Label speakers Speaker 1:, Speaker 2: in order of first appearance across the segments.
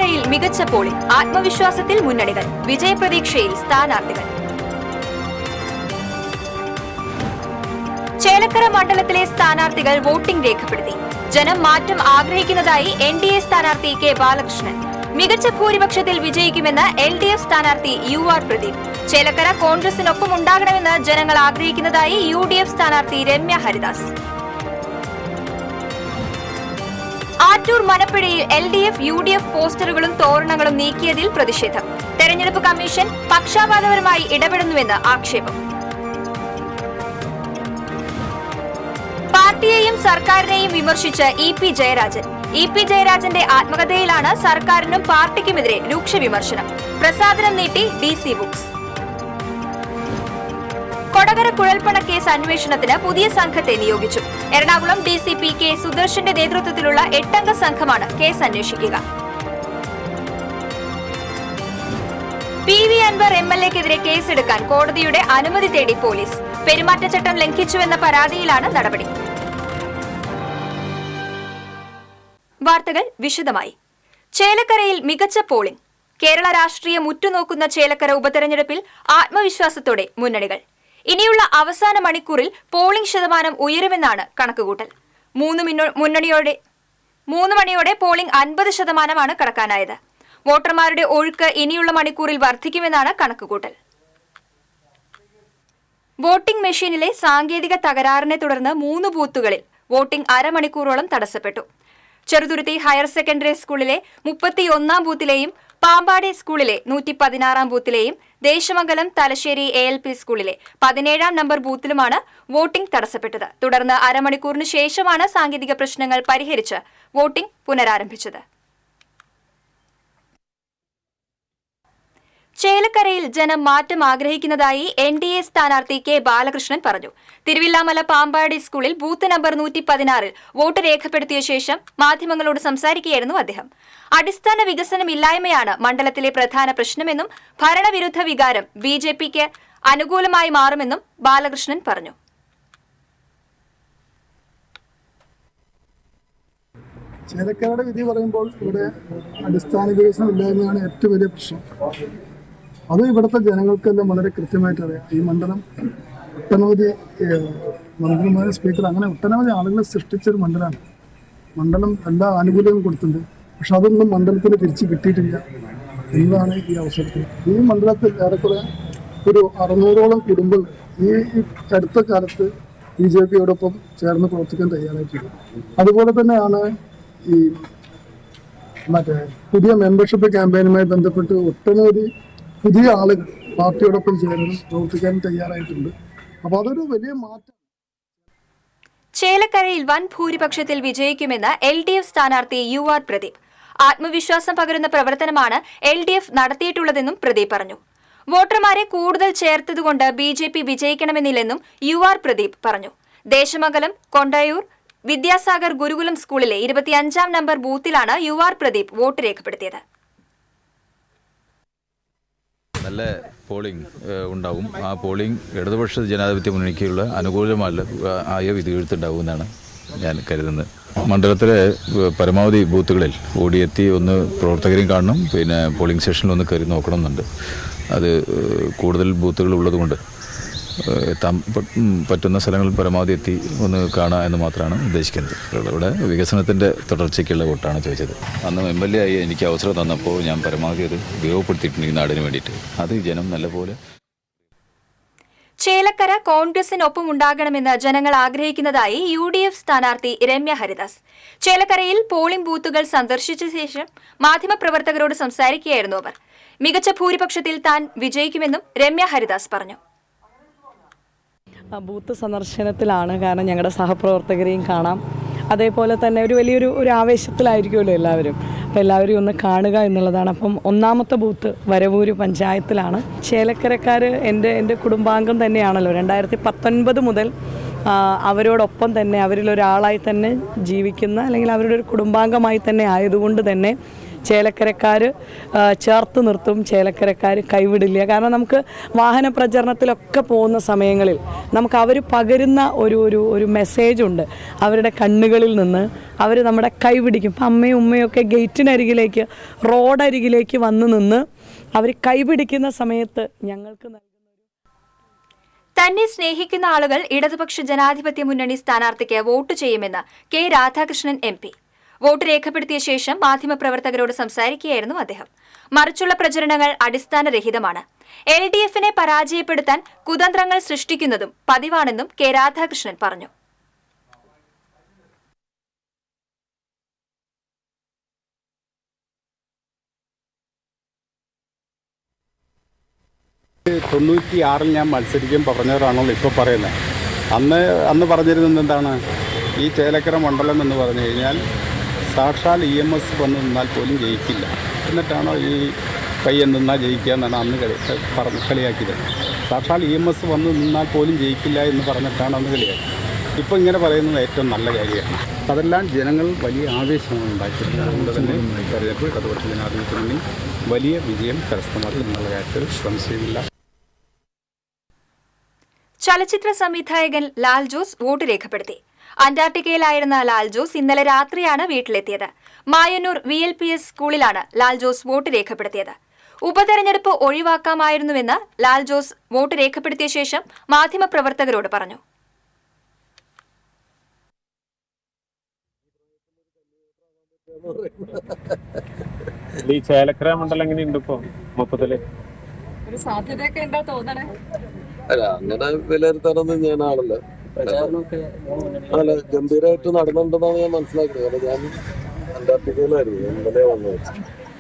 Speaker 1: ചേലക്കരയിൽ മികച്ച പോളിംഗ്, ആത്മവിശ്വാസത്തിൽ മുന്നണികൾ, വിജയപ്രതീക്ഷയിൽ സ്ഥാനാർത്ഥികൾ. ചേലക്കര മണ്ഡലത്തിലെ സ്ഥാനാർത്ഥികൾ വോട്ടിംഗ് രേഖപ്പെടുത്തി. ജനം മാറ്റം ആഗ്രഹിക്കുന്നതായി NDA സ്ഥാനാർത്ഥി കെ ബാലകൃഷ്ണൻ. മികച്ച ഭൂരിപക്ഷത്തിൽ വിജയിക്കുമെന്ന് LDF സ്ഥാനാർത്ഥി UR പ്രദീപ്. ചേലക്കര കോൺഗ്രസിനൊപ്പം ഉണ്ടാകണമെന്ന് ജനങ്ങൾ ആഗ്രഹിക്കുന്നതായി UDF സ്ഥാനാർത്ഥി രമ്യ ഹരിദാസ്. ആറ്റൂർ മനപ്പുഴയിൽ LDF UDF പോസ്റ്ററുകളും തോരണങ്ങളും നീക്കിയതിൽ പ്രതിഷേധം. തെരഞ്ഞെടുപ്പ് കമ്മീഷൻ പക്ഷാപാതപരമായി ഇടപെടുന്നുവെന്ന് ആക്ഷേപം. പാർട്ടിയെയും സർക്കാരിനെയും വിമർശിച്ച് EP ജയരാജൻ. EP ജയരാജന്റെ ആത്മകഥയിലാണ് സർക്കാരിനും പാർട്ടിക്കുമെതിരെ രൂക്ഷ വിമർശനം. പ്രസാദനം നീട്ടി DC ബുക്സ്. കൊടകര കുഴൽപ്പണ കേസ് അന്വേഷണത്തിന് പുതിയ സംഘത്തെ നിയോഗിച്ചു. എറണാകുളം DCP K സുദർശന്റെ നേതൃത്വത്തിലുള്ള 8-അംഗ സംഘമാണ് കേസ് അന്വേഷിക്കുക. PV അൻവർ MLA-ക്കെതിരെ കേസെടുക്കാൻ കോടതിയുടെ അനുമതി തേടി പോലീസ്. പെരുമാറ്റച്ചട്ടം ലംഘിച്ചുവെന്ന പരാതിയിലാണ് നടപടി. വാർത്തകൾ വിശദമായി. ചേലക്കരയിൽ മികച്ച പോളിംഗ്. കേരള രാഷ്ട്രീയം ഉറ്റുനോക്കുന്ന ചേലക്കര ഉപതെരഞ്ഞെടുപ്പിൽ ആത്മവിശ്വാസത്തോടെ മുന്നണികൾ. ഇനിയുള്ള അവസാന മണിക്കൂറിൽ പോളിംഗ് ശതമാനം ഉയരുമെന്നാണ് കണക്കുകൂട്ടൽ. 3 മണിയോടെ പോളിംഗ് 50% കടക്കാനായത്. വോട്ടർമാരുടെ ഒഴുക്ക് ഇനിയുള്ള മണിക്കൂറിൽ വർദ്ധിക്കുമെന്നാണ് കണക്കുകൂട്ടൽ. വോട്ടിംഗ് മെഷീനിലെ സാങ്കേതിക തകരാറിനെ തുടർന്ന് 3 ബൂത്തുകളിൽ വോട്ടിംഗ് അരമണിക്കൂറോളം തടസ്സപ്പെട്ടു. ചെറുതുരുത്തി ഹയർ സെക്കൻഡറി സ്കൂളിലെ 31-ാം ബൂത്തിലെയും പാമ്പാടി സ്കൂളിലെ 116-ാം ബൂത്തിലെയും ദേശമംഗലം തലശ്ശേരി ALP സ്കൂളിലെ 17-ാം നമ്പർ ബൂത്തിലുമാണ് വോട്ടിംഗ് തടസ്സപ്പെട്ടത്. തുടർന്ന് അരമണിക്കൂറിന് ശേഷമാണ് സാങ്കേതിക പ്രശ്നങ്ങൾ പരിഹരിച്ച് വോട്ടിംഗ് പുനരാരംഭിച്ചത്. ചേലക്കരയിൽ ജനം മാറ്റം ആഗ്രഹിക്കുന്നതായി NDA സ്ഥാനാർത്ഥി കെ ബാലകൃഷ്ണൻ പറഞ്ഞു. തിരുവില്ലാമല പാമ്പാടി സ്കൂളിൽ ബൂത്ത് നമ്പർ 116-ൽ വോട്ട് രേഖപ്പെടുത്തിയ ശേഷം മാധ്യമങ്ങളോട് സംസാരിക്കുകയായിരുന്നു അദ്ദേഹം. അടിസ്ഥാന വികസനമില്ലായ്മയാണ് മണ്ഡലത്തിലെ പ്രധാന പ്രശ്നമെന്നും ഭരണവിരുദ്ധ വികാരം BJPക്ക് അനുകൂലമായി മാറുമെന്നും ബാലകൃഷ്ണൻ പറഞ്ഞു.
Speaker 2: ചേലക്കരയുടെ വിധി പറയുമ്പോൾ ഇവിടെ അടിസ്ഥാന വികസനമില്ലായ്മയാണ് ഏറ്റവും വലിയ പ്രശ്നം. അത് ഇവിടുത്തെ ജനങ്ങൾക്കെല്ലാം വളരെ കൃത്യമായിട്ട് അറിയാം. ഈ മണ്ഡലം ഒട്ടനവധി മന്ത്രിമാരും സ്പീക്കർ അങ്ങനെ ഒട്ടനവധി ആളുകളെ സൃഷ്ടിച്ചൊരു മണ്ഡലമാണ്. മണ്ഡലം എല്ലാ ആനുകൂല്യങ്ങളും കൊടുത്തിട്ടുണ്ട്. പക്ഷെ അതൊന്നും മണ്ഡലത്തിന് തിരിച്ച് കിട്ടിയിട്ടില്ല എന്നതാണ് ഈ അവസരത്തിൽ. ഈ മണ്ഡലത്തിൽ ഏറെക്കുറെ ഒരു 600ഓളം കുടുംബങ്ങൾ ഈ അടുത്ത കാലത്ത് BJPയോടൊപ്പം ചേർന്ന് പ്രവർത്തിക്കാൻ തയ്യാറായിട്ടുണ്ട്. അതുപോലെ തന്നെയാണ് ഈ പുതിയ മെമ്പർഷിപ്പ് ക്യാമ്പയിനുമായി ബന്ധപ്പെട്ട് ഒട്ടനവധി പുതിയ ആളുകൾ പാർട്ടിയോടൊപ്പം ചേർന്ന് പ്രവർത്തിക്കാൻ തയ്യാറായിട്ടുണ്ട്. അപ്പോൾ അതൊരു വലിയ മാറ്റം.
Speaker 1: ചേലക്കരയിൽ വൻ ഭൂരിപക്ഷത്തിൽ വിജയിക്കുമെന്ന് LDF സ്ഥാനാർത്ഥി UR പ്രദീപ്. ആത്മവിശ്വാസം പകരുന്ന പ്രവർത്തനമാണ് LDF നടത്തിയിട്ടുള്ളതെന്നും പ്രദീപ് പറഞ്ഞു. വോട്ടർമാരെ കൂടുതൽ ചേർത്തതുകൊണ്ട് BJP വിജയിക്കണമെന്നില്ലെന്നും UR പ്രദീപ് പറഞ്ഞു. ദേശമംഗലം കൊണ്ടയൂർ വിദ്യാസാഗർ ഗുരുകുലം സ്കൂളിലെ 25-ാം നമ്പർ ബൂത്തിലാണ് UR പ്രദീപ് വോട്ട് രേഖപ്പെടുത്തിയത്.
Speaker 3: നല്ല പോളിംഗ് ഉണ്ടാവും. ആ പോളിംഗ് ഇടതുപക്ഷ ജനാധിപത്യ മുന്നണിക്കുള്ള അനുകൂലമായ വിധിയെഴുത്തുണ്ടാവുമെന്നാണ് ഞാൻ കരുതുന്നത്. മണ്ഡലത്തിലെ പരമാവധി ബൂത്തുകളിൽ ഓടിയെത്തി ഒന്ന് പ്രവർത്തകരെയും കാണണം, പിന്നെ പോളിംഗ് സ്റ്റേഷനിൽ ഒന്ന് കയറി നോക്കണമെന്നുണ്ട്. അത് കൂടുതൽ ബൂത്തുകൾ ഉള്ളതുകൊണ്ട് എത്താൻ പറ്റുന്ന സ്ഥലങ്ങളിൽ പരമാവധി എത്തി ഒന്ന് കാണുക എന്ന് മാത്രമാണ് ഉദ്ദേശിക്കുന്നത്. ഇവിടെ വികസനത്തിൻ്റെ തുടർച്ചയ്ക്കുള്ള വോട്ടാണ് ചോദിച്ചത്. അന്ന് MLA ആയി എനിക്ക് അവസരം തന്നപ്പോൾ ഞാൻ പരമാവധി അത് ഉപയോഗപ്പെടുത്തിയിട്ടുണ്ട് ഈ നാടിന് വേണ്ടിയിട്ട്. അത് ജനം നല്ലപോലെ.
Speaker 1: ചേലക്കര കോൺഗ്രസിനൊപ്പം ഉണ്ടാകണമെന്ന് ജനങ്ങൾ ആഗ്രഹിക്കുന്നതായി UDF സ്ഥാനാർത്ഥി രമ്യ ഹരിദാസ്. ചേലക്കരയിൽ പോളിംഗ് ബൂത്തുകൾ സന്ദർശിച്ച ശേഷം മാധ്യമപ്രവർത്തകരോട് സംസാരിക്കുകയായിരുന്നു അവർ. മികച്ച ഭൂരിപക്ഷത്തിൽ താൻ വിജയിക്കുമെന്നും രമ്യ ഹരിദാസ് പറഞ്ഞു.
Speaker 4: ബൂത്ത് സന്ദർശനത്തിലാണ്. കാരണം ഞങ്ങളുടെ സഹപ്രവർത്തകരെയും കാണാം. അതേപോലെ തന്നെ ഒരു ആവേശത്തിലായിരിക്കുമല്ലോ എല്ലാവരും. അപ്പോൾ എല്ലാവരും ഒന്ന് കാണുക എന്നുള്ളതാണ്. അപ്പം 1-ാമത്തെ ബൂത്ത് വരവൂര് പഞ്ചായത്തിലാണ്. ചേലക്കരക്കാർ എൻ്റെ കുടുംബാംഗം തന്നെയാണല്ലോ. 2019 മുതൽ അവരോടൊപ്പം തന്നെ അവരിലൊരാളായി തന്നെ ജീവിക്കുന്ന, അല്ലെങ്കിൽ അവരുടെ ഒരു കുടുംബാംഗമായി തന്നെ ആയതുകൊണ്ട് തന്നെ ചേലക്കരക്കാർ ചേർത്ത് നിർത്തും, ചേലക്കരക്കാർ കൈവിടില്ല. കാരണം നമുക്ക് വാഹന പ്രചരണത്തിലൊക്കെ പോകുന്ന സമയങ്ങളിൽ നമുക്ക് അവർ പകരുന്ന ഒരു മെസ്സേജുണ്ട് അവരുടെ കണ്ണുകളിൽ നിന്ന്. അവർ നമ്മുടെ കൈപിടിക്കും. ഇപ്പം അമ്മയും ഉമ്മയൊക്കെ ഗേറ്റിനരികിലേക്ക് റോഡരികിലേക്ക് വന്ന് നിന്ന് അവർ കൈപിടിക്കുന്ന സമയത്ത് ഞങ്ങൾക്ക്
Speaker 1: തന്നെ സ്നേഹിക്കുന്ന ആളുകൾ ഇടതുപക്ഷ ജനാധിപത്യ മുന്നണി സ്ഥാനാർത്ഥിക്ക് വോട്ട് ചെയ്യുമെന്ന് കെ രാധാകൃഷ്ണൻ MP. വോട്ട് രേഖപ്പെടുത്തിയ ശേഷം മാധ്യമപ്രവർത്തകരോട് സംസാരിക്കുകയായിരുന്നു അദ്ദേഹം. മറിച്ചുള്ള പ്രചരണങ്ങൾ അടിസ്ഥാനരഹിതമാണ്. LDFനെ പരാജയപ്പെടുത്താൻ കുതന്ത്രങ്ങൾ സൃഷ്ടിക്കുന്നതും പതിവാണെന്നും കെ രാധാകൃഷ്ണൻ പറഞ്ഞു.
Speaker 5: തൊണ്ണൂറ്റിയാറിൽ ഞാൻ മത്സരിക്കും പറഞ്ഞവരാണല്ലോ ഇപ്പോൾ പറയുന്നത്. അന്ന് പറഞ്ഞിരുന്നത് എന്താണ്, ഈ ചേലക്കര മണ്ഡലം എന്ന് പറഞ്ഞു കഴിഞ്ഞാൽ സാക്ഷാൽ EMS വന്ന് നിന്നാൽ പോലും ജയിക്കില്ല, എന്നിട്ടാണോ ഈ പയ്യൻ നിന്നാൽ ജയിക്കുക എന്നാണ് അന്ന് കളിയാക്കിയത്. സാക്ഷാൽ EMS വന്ന് നിന്നാൽ പോലും ജയിക്കില്ല എന്ന് പറഞ്ഞിട്ടാണ് അന്ന് കളിയാക്കി. ഇപ്പോൾ ഇങ്ങനെ പറയുന്നത് ഏറ്റവും നല്ല കാര്യമാണ്. അതെല്ലാം ജനങ്ങൾ വലിയ ആവേശമാണ് ഉണ്ടാക്കിയിട്ടുള്ളത്. അതുകൊണ്ട് തന്നെ തെരഞ്ഞെടുപ്പ് ഇടതുപക്ഷ ജനാധിപത്യ മുന്നണി വലിയ വിജയം കരസ്ഥമാക്കി എന്നുള്ള കാര്യത്തിൽ സംശയമില്ല.
Speaker 1: ചലച്ചിത്ര സംവിധായകൻ ലാൽ ജോസ് വോട്ട് രേഖപ്പെടുത്തി. അന്റാർട്ടിക്കയിലായിരുന്ന ലാൽ ജോസ് ഇന്നലെ രാത്രിയാണ് വീട്ടിലെത്തിയത്. മായന്നൂർ VLPS സ്കൂളിലാണ് ലാൽ ജോസ് വോട്ട് രേഖപ്പെടുത്തിയത്. ഉപതെരഞ്ഞെടുപ്പ് ഒഴിവാക്കാമായിരുന്നുവെന്ന് ലാൽ ജോസ് വോട്ട് രേഖപ്പെടുത്തിയ ശേഷം മാധ്യമപ്രവർത്തകരോട് പറഞ്ഞു.
Speaker 6: ഈ ചേലക്കര മണ്ഡലം എങ്ങനെയുണ്ട് ഇപ്പൊ മൊത്തത്തില്?
Speaker 4: ഒരു സാധ്യതയൊക്കെ എന്താ തോന്നണേ?
Speaker 7: അല്ല, അങ്ങനെ വിലയിരുത്താനൊന്നും ഞാൻ ആളല്ല. അല്ല, ഗംഭീരമായിട്ട് നടന്നിട്ടുണ്ടെന്നാണ് ഞാൻ മനസ്സിലാക്കുന്നത്. കാരണം ഞാൻ അന്റാർട്ടിക്കയിലായിരുന്നു, ഇന്നലെ വന്നത്.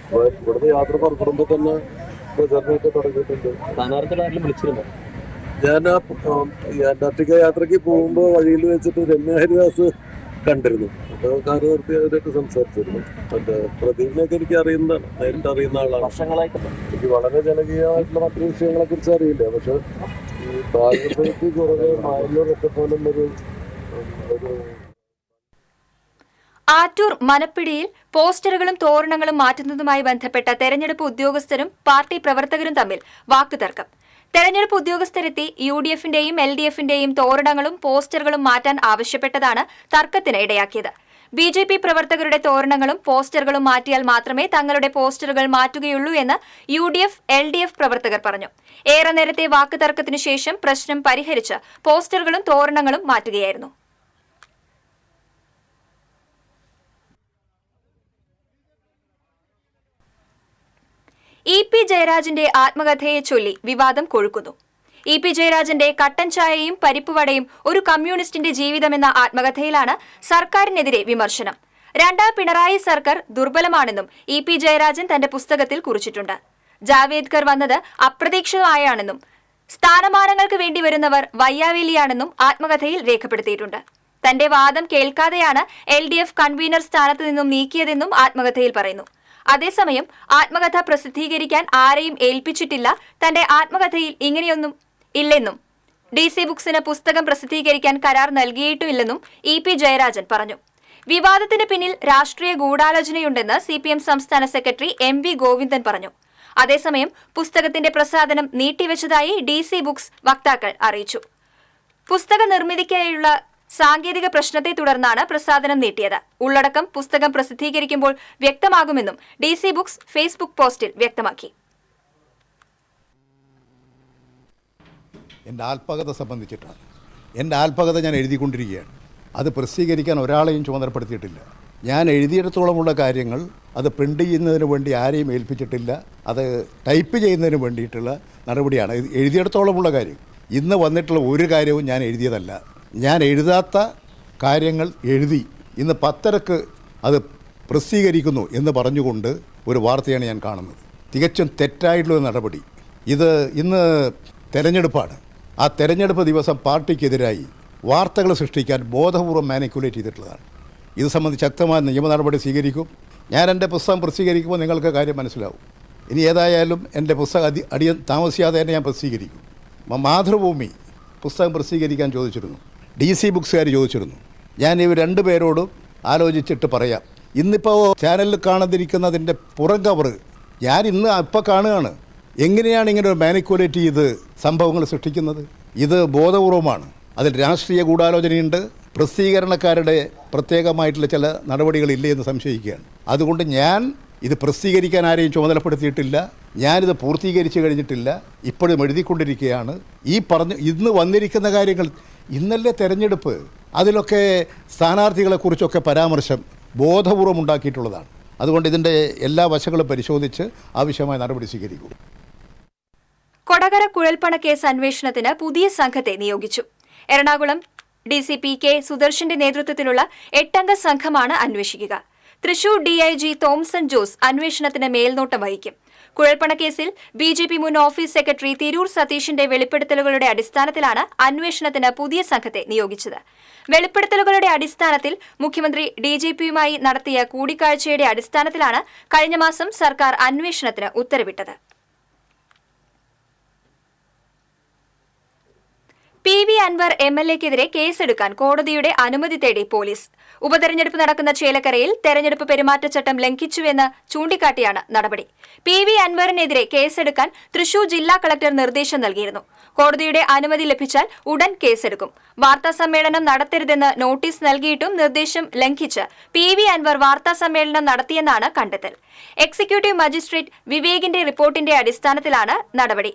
Speaker 7: അപ്പൊ ഇവിടുന്ന് യാത്ര പുറപ്പെടുമ്പോ തന്നെ പ്രചാരണമൊക്കെ തുടങ്ങിയിട്ടുണ്ട്.
Speaker 6: സ്ഥാനാർത്ഥികളാരെങ്കിലും വിളിച്ചിരുന്നു?
Speaker 7: ഞാൻ ഈ അന്റാർട്ടിക്ക യാത്രക്ക് പോകുമ്പോ വഴിയിൽ വെച്ചിട്ട് രമ്യ ഹരിദാസ് കണ്ടിരുന്നു. അപ്പോൾ കാറ് നിർത്തി അവരായിട്ട് സംസാരിച്ചിരുന്നു. മറ്റേ പ്രദീപിനെയൊക്കെ എനിക്ക് അറിയുന്നതാണ്, നേരിട്ട് അറിയുന്ന ആളാണ്. എനിക്ക് വളരെ ജനകീയമായിട്ടുള്ള മറ്റു വിഷയങ്ങളെ കുറിച്ച് അറിയില്ല. പക്ഷെ ഈ ഭാരതത്തിൽ കുറവ് മായന്നൂരൊക്കെ പോലും ഒരു
Speaker 1: ആറ്റൂർ മനപ്പിടിയിൽ പോസ്റ്ററുകളും തോരണങ്ങളും മാറ്റുന്നതുമായി ബന്ധപ്പെട്ട തെരഞ്ഞെടുപ്പ് ഉദ്യോഗസ്ഥരും പാർട്ടി പ്രവർത്തകരും തമ്മിൽ വാക്കുതർക്കം. തെരഞ്ഞെടുപ്പ് ഉദ്യോഗസ്ഥരെത്തി UDFന്റെയും LDFന്റെയും തോരണങ്ങളും പോസ്റ്ററുകളും മാറ്റാൻ ആവശ്യപ്പെട്ടതാണ് തർക്കത്തിന് ഇടയാക്കിയത്. BJP പ്രവർത്തകരുടെ തോരണങ്ങളും പോസ്റ്ററുകളും മാറ്റിയാൽ മാത്രമേ തങ്ങളുടെ പോസ്റ്ററുകൾ മാറ്റുകയുള്ളൂ എന്ന് UDF LDF പ്രവർത്തകർ പറഞ്ഞു. ഏറെ നേരത്തെ വാക്കുതർക്കത്തിനു ശേഷം പ്രശ്നം പരിഹരിച്ച് പോസ്റ്ററുകളും തോരണങ്ങളും മാറ്റുകയായിരുന്നു. EP ജയരാജന്റെ ആത്മകഥയെ ചൊല്ലി വിവാദം കൊഴുക്കുന്നു. EP ജയരാജന്റെ കട്ടൻ ചായയും പരിപ്പുവടയും ഒരു കമ്മ്യൂണിസ്റ്റിന്റെ ജീവിതമെന്ന ആത്മകഥയിലാണ് സർക്കാരിനെതിരെ വിമർശനം. രണ്ടാം പിണറായി സർക്കാർ ദുർബലമാണെന്നും EP ജയരാജൻ തന്റെ പുസ്തകത്തിൽ കുറിച്ചിട്ടുണ്ട്. ജാവേദ്കർ വന്നത് അപ്രതീക്ഷിതമായാണെന്നും സ്ഥാനമാനങ്ങൾക്ക് വേണ്ടി വരുന്നവർ വയ്യാവേലിയാണെന്നും ആത്മകഥയിൽ രേഖപ്പെടുത്തിയിട്ടുണ്ട്. തന്റെ വാദം കേൾക്കാതെയാണ് LDF കൺവീനർ സ്ഥാനത്ത് നിന്നും നീക്കിയതെന്നും ആത്മകഥയിൽ പറയുന്നു. അതേസമയം ആത്മകഥ പ്രസിദ്ധീകരിക്കാൻ ആരെയും ഏൽപ്പിച്ചിട്ടില്ല, തന്റെ ആത്മകഥയിൽ ഇങ്ങനെയൊന്നും ഇല്ലെന്നും DC ബുക്സിന് പുസ്തകം പ്രസിദ്ധീകരിക്കാൻ കരാർ നൽകിയിട്ടുമില്ലെന്നും EP ജയരാജൻ പറഞ്ഞു. വിവാദത്തിന് പിന്നിൽ രാഷ്ട്രീയ ഗൂഢാലോചനയുണ്ടെന്ന് CPM സംസ്ഥാന സെക്രട്ടറി MV ഗോവിന്ദൻ പറഞ്ഞു. അതേസമയം പുസ്തകത്തിന്റെ പ്രസാധനം നീട്ടിവെച്ചതായി DC ബുക്സ് വക്താക്കൾ അറിയിച്ചു. പുസ്തക നിർമ്മിതിക്കായുള്ള സാങ്കേതിക പ്രശ്നത്തെ തുടർന്നാണ് പ്രസാധനം നീട്ടിയത്. ഉള്ളടക്കം പുസ്തകം പ്രസിദ്ധീകരിക്കുമ്പോൾ വ്യക്തമാകുമെന്നും DC ബുക്സ് ഫേസ്ബുക്ക് പോസ്റ്റിൽ വ്യക്തമാക്കി.
Speaker 8: എൻ്റെ ആത്മകഥ സംബന്ധിച്ചിട്ടാണ്. എൻ്റെ ആത്മകഥ ഞാൻ എഴുതിക്കൊണ്ടിരിക്കുകയാണ്. അത് പ്രസിദ്ധീകരിക്കാൻ ഒരാളെയും ചുമതലപ്പെടുത്തിയിട്ടില്ല. ഞാൻ എഴുതിയിടത്തോളമുള്ള കാര്യങ്ങൾ അത് പ്രിൻ്റ് ചെയ്യുന്നതിന് വേണ്ടി ആരെയും ഏൽപ്പിച്ചിട്ടില്ല. അത് ടൈപ്പ് ചെയ്യുന്നതിന് വേണ്ടിയിട്ടുള്ള നടപടിയാണ്. എഴുതിയിടത്തോളമുള്ള കാര്യം. ഇന്ന് വന്നിട്ടുള്ള ഒരു കാര്യവും ഞാൻ എഴുതിയതല്ല. ഞാൻ എഴുതാത്ത കാര്യങ്ങൾ എഴുതി ഇന്ന് 10:30 അത് പ്രസിദ്ധീകരിക്കുന്നു എന്ന് പറഞ്ഞുകൊണ്ട് ഒരു വാർത്തയാണ് ഞാൻ കാണുന്നത്. തികച്ചും തെറ്റായിട്ടുള്ള നടപടി. ഇത് ഇന്ന് തെരഞ്ഞെടുപ്പാണ്. ആ തെരഞ്ഞെടുപ്പ് ദിവസം പാർട്ടിക്കെതിരായി വാർത്തകൾ സൃഷ്ടിക്കാൻ ബോധപൂർവം മാനിക്കുലേറ്റ് ചെയ്തിട്ടുള്ളതാണ്. ഇത് സംബന്ധിച്ച് ശക്തമായ നിയമ നടപടി സ്വീകരിക്കും. ഞാൻ എൻ്റെ പുസ്തകം പ്രസിദ്ധീകരിക്കുമ്പോൾ നിങ്ങൾക്ക് കാര്യം മനസ്സിലാവും. ഇനി ഏതായാലും എൻ്റെ പുസ്തകം അധികം താമസിയാതെ തന്നെ ഞാൻ പ്രസിദ്ധീകരിക്കും. മാതൃഭൂമി പുസ്തകം പ്രസിദ്ധീകരിക്കാൻ ചോദിച്ചിരുന്നു, DC ബുക്സുകാർ ചോദിച്ചിരുന്നു. ഞാൻ ഇവർ 2 പേരോടും ആലോചിച്ചിട്ട് പറയാം. ഇന്നിപ്പോൾ ചാനലിൽ കാണാതിരിക്കുന്നതിൻ്റെ പുറം കവറ് ഞാൻ ഇപ്പോൾ കാണുകയാണ്. എങ്ങനെയാണ് ഇങ്ങനെ ഒരു മാനിക്കുലേറ്റ് ചെയ്ത് സംഭവങ്ങൾ സൃഷ്ടിക്കുന്നത്? ഇത് ബോധപൂർവമാണ്. അതിൽ രാഷ്ട്രീയ ഗൂഢാലോചനയുണ്ട്. പ്രസിദ്ധീകരണക്കാരുടെ പ്രത്യേകമായിട്ടുള്ള ചില നടപടികളില്ലേ എന്ന് സംശയിക്കുകയാണ്. അതുകൊണ്ട് ഞാൻ ഇത് പ്രസിദ്ധീകരിക്കാൻ ആരെയും ചുമതലപ്പെടുത്തിയിട്ടില്ല. ഞാനിത് പൂർത്തീകരിച്ച് കഴിഞ്ഞിട്ടില്ല. ഇപ്പോഴും എഴുതിക്കൊണ്ടിരിക്കുകയാണ്. ഇന്ന് വന്നിരിക്കുന്ന കാര്യങ്ങൾ, ഇന്നല്ലേ തെരഞ്ഞെടുപ്പ്, അതിലൊക്കെ സ്ഥാനാർത്ഥികളെക്കുറിച്ചൊക്കെ പരാമർശം ബോധപൂർവം ഉണ്ടാക്കിയിട്ടുള്ളതാണ്. അതുകൊണ്ട് ഇതിൻ്റെ എല്ലാ വശങ്ങളും പരിശോധിച്ച് ആവശ്യമായ നടപടി സ്വീകരിക്കും.
Speaker 1: കൊടകര കുഴൽപ്പണ കേസ് അന്വേഷണത്തിന് പുതിയ സംഘത്തെ നിയോഗിച്ചു. എറണാകുളം ഡിസിപി കെ സുദർശന്റെ നേതൃത്വത്തിലുള്ള 8-അംഗ സംഘമാണ് അന്വേഷിക്കുക. തൃശൂർ ഡിഐജി തോംസൺ ജോസ് അന്വേഷണത്തിന് മേൽനോട്ടം വഹിക്കും. കുഴൽപ്പണ കേസിൽ BJP മുൻ ഓഫീസ് സെക്രട്ടറി തിരൂർ സതീഷിന്റെ വെളിപ്പെടുത്തലുകളുടെ അടിസ്ഥാനത്തിലാണ് അന്വേഷണത്തിന് പുതിയ സംഘത്തെ നിയോഗിച്ചത്. വെളിപ്പെടുത്തലുകളുടെ അടിസ്ഥാനത്തിൽ മുഖ്യമന്ത്രി DGPയുമായി നടത്തിയ കൂടിക്കാഴ്ചയുടെ അടിസ്ഥാനത്തിലാണ് കഴിഞ്ഞ മാസം സർക്കാർ അന്വേഷണത്തിന് ഉത്തരവിട്ടത്. PV അൻവർ MLAക്കെതിരെ കേസെടുക്കാൻ കോടതിയുടെ അനുമതി തേടി പോലീസ്. ഉപതെരഞ്ഞെടുപ്പ് നടക്കുന്ന ചേലക്കരയിൽ തെരഞ്ഞെടുപ്പ് പെരുമാറ്റച്ചട്ടം ലംഘിച്ചുവെന്ന് ചൂണ്ടിക്കാട്ടിയാണ് നടപടി. PV അൻവറിനെതിരെ കേസെടുക്കാൻ തൃശൂർ ജില്ലാ കളക്ടർ നിർദ്ദേശം നൽകിയിരുന്നു. കോടതിയുടെ അനുമതി ലഭിച്ചാൽ ഉടൻ കേസെടുക്കും. വാർത്താസമ്മേളനം നടത്തരുതെന്ന് നോട്ടീസ് നൽകിയിട്ടും നിർദ്ദേശം ലംഘിച്ച് PV അൻവർ വാർത്താസമ്മേളനം നടത്തിയെന്നാണ് കണ്ടെത്തൽ. എക്സിക്യൂട്ടീവ് മജിസ്ട്രേറ്റ് വിവേകിന്റെ റിപ്പോർട്ടിന്റെ അടിസ്ഥാനത്തിലാണ് നടപടി.